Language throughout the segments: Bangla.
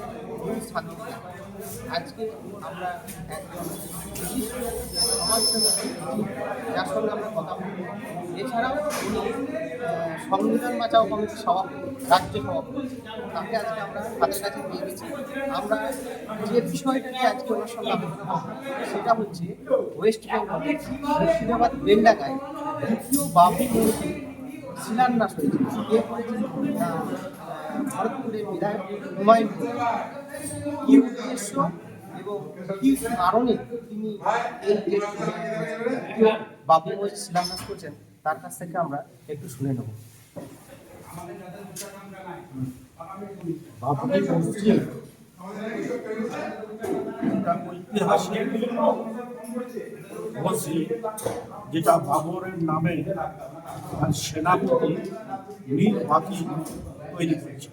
হচ্ছে শান্তি। আজকে আমরা একজন বিশিষ্ট সমাজসেবক যার সঙ্গে আমরা কথা বলব। এছাড়াও উনি সংবিধান বাঁচাও কমিটির সভাপতি, রাজ্য সভাপতি। তাকে আজকে আমরা হাতের কাছে পেয়ে গেছি। আমরা যে বিষয়টা নিয়ে আজকে ওনার সঙ্গে আলোচনা করব সেটা হচ্ছে ওয়েস্ট বেঙ্গল মুর্শিদাবাদ বেন্ডাগায় দ্বিতীয় বাবরি মসজিদ শিলান্যাস হয়েছে। কে করেছেন? ভারতপুরের বিধায়ক হুমায়ুন। কি উদ্দেশ্য এবং কি কারণে তিনি এই যে দ্বিতীয় বাবরি মসজিদ শিলান্যাস করছেন তার কাছ থেকে আমরা একটু শুনে নেব। বাবরি মসজিদ একটা ঐতিহাসিক মসজিদ যেটা বাবরের নামে সেনাপতি মীর বাকি তৈরি করেছে।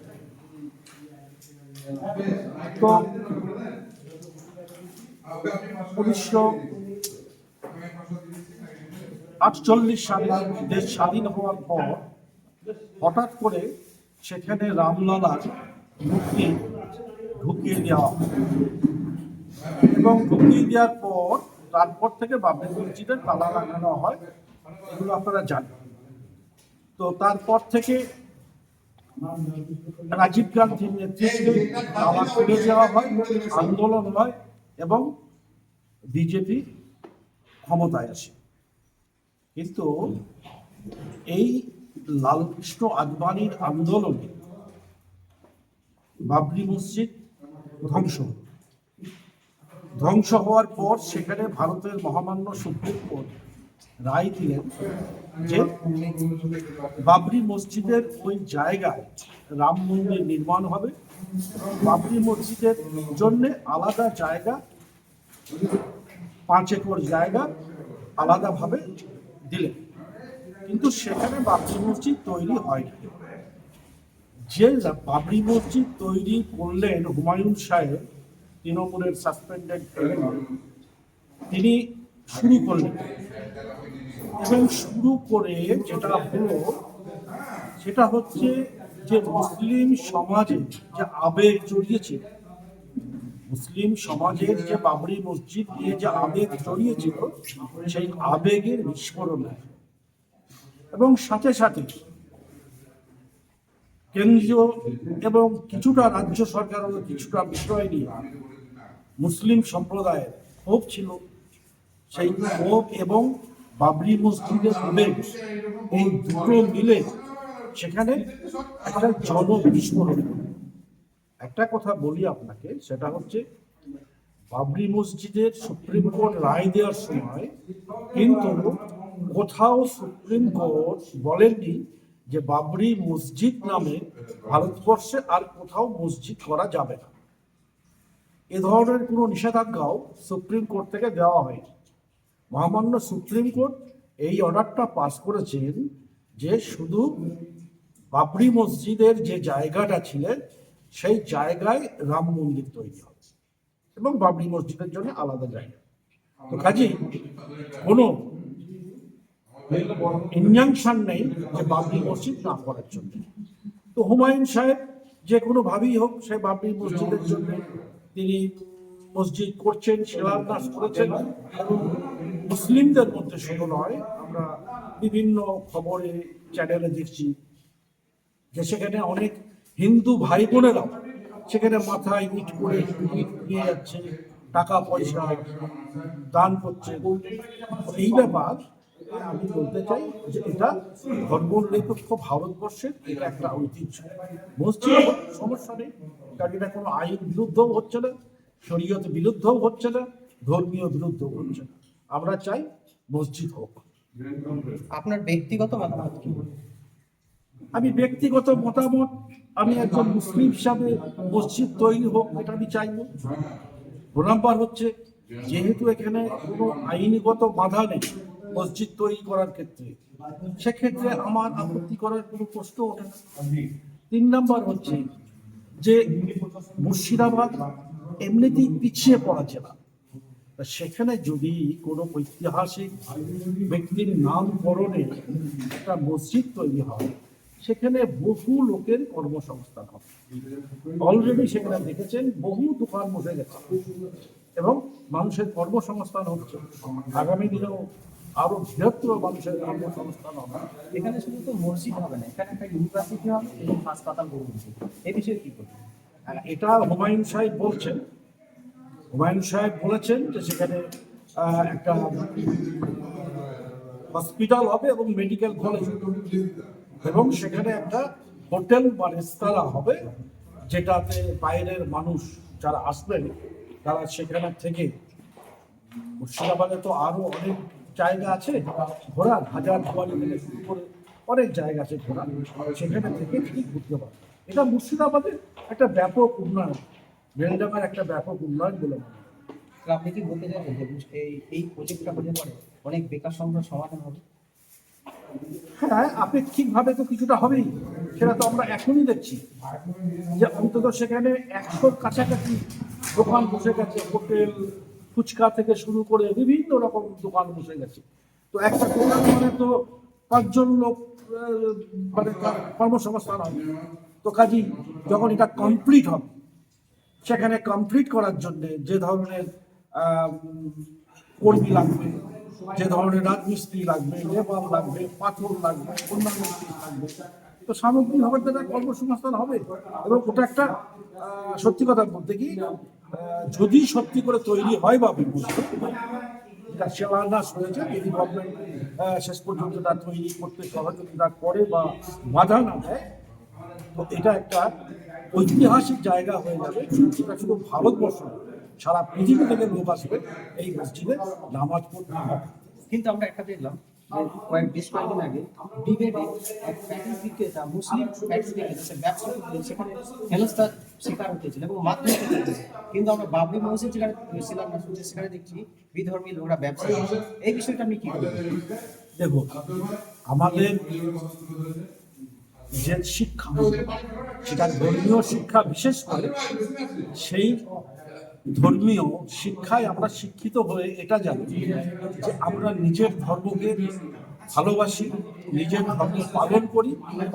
তো 1948 সালে দেশ স্বাধীন হওয়ার পর হঠাৎ করে সেখানে রামলালার মূর্তি ঢুকিয়ে দেওয়া এবং ঢুকিয়ে দেওয়ার পর তারপর থেকে বাবরি মসজিদের তালা লাগানো হয়, এগুলো আপনারা জানেন। তো তারপর থেকে রাজীব গান্ধীর নেতৃত্বে তালা খুলে দেওয়া হয়, আন্দোলন হয় এবং বিজেপি ক্ষমতায় আসে। কিন্তু এই লালকৃষ্ণ আদবানির আন্দোলনে বাবরি মসজিদ ধ্বংস হওয়ার পর সেখানে ভারতের মহামান্য সুপ্রিম কোর্ট রায় দিলেন যে বাবরি মসজিদের ওই জায়গায় রাম মন্দির নির্মাণ হবে। বাবরি মসজিদের জন্য আলাদা জায়গা, 5 একর জায়গা আলাদাভাবে দিলেন, কিন্তু সেখানে বাবরি মসজিদ তৈরি হয়নি। যে বাবরি মসজিদ তৈরি করলেন হুমায়ুন সাহেব, তৃণমূলের সাসপেন্ডেড এমএলএ, তিনি শুরু করলেন এবং শুরু করে যেটা হলো সেটা হচ্ছে যে মুসলিম সমাজে যে আবেগ জড়িয়েছে, মুসলিম সমাজের যে বাবরি মসজিদ নিয়ে যে আবেগ জড়িয়েছিল সেই আবেগের বিস্ফোরণ এবং সাথে সাথে কেন্দ্রীয় এবং কিছুটা রাজ্য সরকারেরও কিছুটা বিষয় নিয়ে মুসলিম সম্প্রদায়ের ক্ষোভ ছিল। সেই ক্ষোভ এবং বাবরি মসজিদের আবেগ এই দুটো মিলে সেখানে একটা জনবিস্ফোরণ। একটা কথা বলি আপনাকে, সেটা হচ্ছে বাবরি মসজিদের সুপ্রিম কোর্ট রায় দেওয়ার সময় কিন্তু কোথাও সুপ্রিম কোর্ট বলেননি যে বাবরি মসজিদ নামে ভারতবর্ষে আর কোথাও মসজিদ করা যাবে না। এ ধরনের কোনো নিষেধাজ্ঞাও সুপ্রিম কোর্ট থেকে দেওয়া হয়নি। মহামান্য সুপ্রিম কোর্ট এই অর্ডারটা পাস করেছেন যে শুধু বাবরি মসজিদের যে জায়গাটা ছিলেন সেই জায়গায় রাম মন্দির তৈরি হবে এবং বাবরি মসজিদের জন্য আলাদা জায়গা। তো কাজেই কোনো ইনজাংশন নেই যে বাবরি মসজিদ না করার জন্য। তো হুমায়ুন সাহেব যে কোনো ভাবেই হোক সে বাবরি মসজিদের জন্য তিনি মসজিদ করছেন, শিলান্যাস করেছেন। এবং মুসলিমদের মধ্যে শুধু নয়, আমরা বিভিন্ন খবরে চ্যানেলে দেখছি যে সেখানে অনেক হিন্দু ভাই বোনেরাও সেখানে মাথায় ইট করে নিয়ে যাচ্ছে, টাকা পয়সা দান করছে। এই ব্যাপার আমি বলতে চাই যে এটা ধর্মনিরপেক্ষ ভারতবর্ষের এটা একটা ঐতিহ্য। মসজিদ সমস্যা নেই, কারণ এটা কোনো আইন বিরুদ্ধও হচ্ছে না, শরীয়ত বিরুদ্ধও হচ্ছে না, ধর্মীয় বিরুদ্ধও হচ্ছে না। আমরা চাই মসজিদ হোক। আপনার ব্যক্তিগত মতামত কি? আমি ব্যক্তিগত মতামত, আমি একজন মুসলিম হিসাবে মসজিদ তৈরি হোক, এটা আমি চাইব। 2 নম্বর হচ্ছে যেহেতু এখানে কোনো আইনগত বাধা নেই মসজিদ তৈরি করার ক্ষেত্রে, সেক্ষেত্রে আমার আপত্তি করার কোনো প্রশ্ন ওঠে না। 3 নম্বর হচ্ছে যে মুর্শিদাবাদ এমনিতেই পিছিয়ে পড়া জেলা, সেখানে যদি কোনো ঐতিহাসিক ব্যক্তির নামকরণে একটা মসজিদ তৈরি হয় সেখানে বহু লোকের কর্মসংস্থান হবে। অলরেডি সেখানে দেখেছেন বহু দোকান বসে গেছে এবং মানুষের কর্মসংস্থান হচ্ছে। আগামী দিনেও আরো বৃহত্তর মানুষের কর্মসংস্থান হবে। এখানে শুধু তো মসজিদ হবে না, এখানে একটা ইউনিভার্সিটি হবে এবং হাসপাতাল গড়ে উঠছে। এই বিষয়ে কি করবে? এটা হুমায়ুন সাহেব বলছেন। হুমায়ুন সাহেব বলেছেন যে সেখানে একটা হসপিটাল হবে এবং মেডিকেল কলেজ এবং সেখানে একটা হোটেল বা রেস্তোরাঁ হবে, যেটাতে বাইরের মানুষ যারা আসবেন তারা সেখানে থেকে, মুর্শিদাবাদে তো আরো অনেক জায়গা আছে ঘোরার, হাজারদুয়ারি থেকে শুরু করে অনেক জায়গা আছে ঘোরার, সেখানে থেকে ঠিক ঘুরতে পারে। এটা মুর্শিদাবাদের একটা ব্যাপক উন্নয়ন, বেলডাঙ্গার একটা ব্যাপক উন্নয়ন বলে মনে হয়। তো আপনি কি বলতে চাইছেন যে এই প্রজেক্টটা হলে পরে অনেক বেকার সমস্যার সমাধান হবে? হ্যাঁ, আপেক্ষিকভাবে তো কিছুটা হবেই, সেটা তো আমরা এখনই দেখছি যে অন্তত সেখানে 100-র কাছাকাছি দোকান বসে গেছে, হোটেল, ফুচকা থেকে শুরু করে বিভিন্ন রকম দোকান বসে গেছে। তো একটা দোকান মানে তো 5 জন লোক মানে তার কর্মসংস্থান হবে। তো কাজী যখন এটা কমপ্লিট হবে, সেখানে কমপ্লিট করার জন্য যে ধরনের কর্মী লাগবে, যে ধরনের রাজমিস্ত্রি লাগবে, লেবার লাগবে, পাথর লাগবে, অন্যান্য জিনিস লাগবে, তো সামগ্রিকভাবে তারা কর্মসংস্থান হবে। এবং ওটা একটা সত্যি কথা বলতে কি, যদি সত্যি করে তৈরি হয় বা এটা শিলান্যাস হয়েছে, যদি গভর্নমেন্ট শেষ পর্যন্ত তা তৈরি করতে সহযোগিতা করে বা বাধা না দেয়, তো এটা একটা ঐতিহাসিক জায়গা হয়ে যাবে। সেটা শুধু ভারতবর্ষ নয়, সারা পৃথিবী থেকে লোক আসবে এই মসজিদে নামাজ পড়তে। কিন্তু আমরা একটা দেখলাম যে বেশ কয়েকদিন আগে ডিবেটে এক প্যাকেজ বিক্রেতা, মুসলিম প্যাকেজ বিক্রেতা, সে ব্যবসা করতে সেখানে হেনস্থার শিকার হতেছিল এবং মাধ্যমিক, কিন্তু আমরা বাবরি মসজিদ যেখানে ছিলাম না, সেখানে দেখছি বিধর্মী লোকরা ব্যবসা করছে। এই বিষয়টা আমি কি করবো? দেখো, আমাদের যে শিক্ষা, সেটা ধর্মীয় শিক্ষা বিশেষ করে, সেই ধর্মীয় শিক্ষায় আমরা শিক্ষিত হয়ে এটা জানি যে আমরা নিজের ধর্মকে ভালোবাসি, নিজের ধর্ম পালন করি,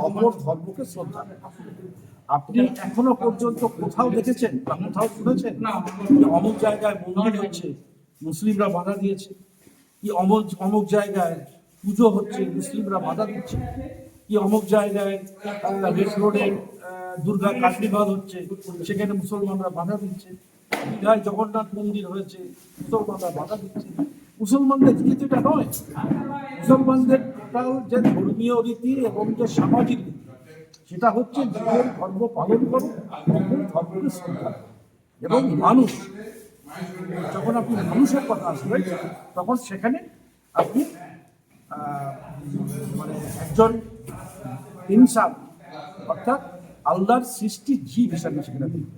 অপর ধর্মকে শ্রদ্ধা করি। আপনি এখনো পর্যন্ত কোথাও দেখেছেন বা কোথাও শুনেছেন যে অমুক জায়গায় মন্দির হচ্ছে, মুসলিমরা বাধা দিয়েছে? কি অমুক জায়গায় পুজো হচ্ছে, মুসলিমরা বাধা দিচ্ছে? কি অমুক জায়গায় রেড রোডে দুর্গা কার্নিভাল হচ্ছে, সেখানে মুসলমানরা বাধা দিচ্ছে? দীঘায় জগন্নাথ মন্দির হয়েছে, মুসলমানরা বাধা দিচ্ছে? মুসলমানদের রীতি এটা নয়। মুসলমানদের যে ধর্মীয় রীতি এবং যে সামাজিক রীতি, সেটা হচ্ছে নিজের ধর্ম পালন করো, অপর ধর্মকে শ্রদ্ধা করো। এবং মানুষ, যখন আপনি মানুষের কথা আসবেন, তখন সেখানে আপনি মানে একজন ইনসান, অর্থাৎ আল্লাহর সৃষ্টি জীব হিসাবে সেখানে দেখবেন।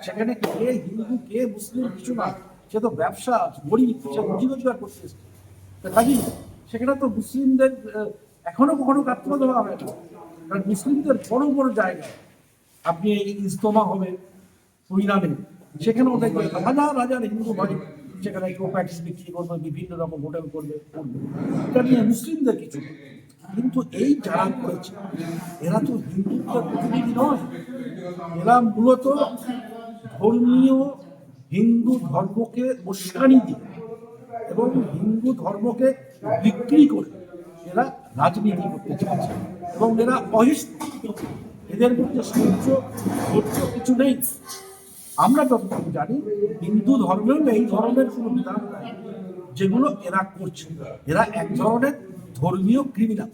সেখানে কে হিন্দু কে মুসলিম কিছু না, সে তো ব্যবসা গরিব, সে রুজি রোজগার করতে এসেছে। কাজেই সেখানে তো মুসলিমদের এখনো কখনো কাটতে দেওয়া হবে না, কারণ মুসলিমদের বড় বড় জায়গায় আপনি এই ইজতেমা হবে কুইনানে, সেখানেও দেখবেন হাজার হাজার হিন্দু ভাই সেখানে কেউ প্যাকেজ বিক্রি করবে, বিভিন্ন রকম হোটেল করবে। এটা নিয়ে মুসলিমদের কিছু, কিন্তু এই যারা করেছে এরা তো হিন্দুত্বের প্রতিনিধি নয়, এরা মূলত ধর্মীয় হিন্দু ধর্মকে উস্কানি দিয়ে এবং হিন্দু ধর্মকে বিক্রি করে এরা রাজনীতি করতে চাইছে এবং এরা অহিংস, এদের মধ্যে সহ্য কিছু নেই। আমরা যতটুকু জানি হিন্দু ধর্মেও এই ধরনের কোনো বিধান নাই যেগুলো এরা করছে। এরা এক ধরনের ধর্মীয় ক্রিমিনাল।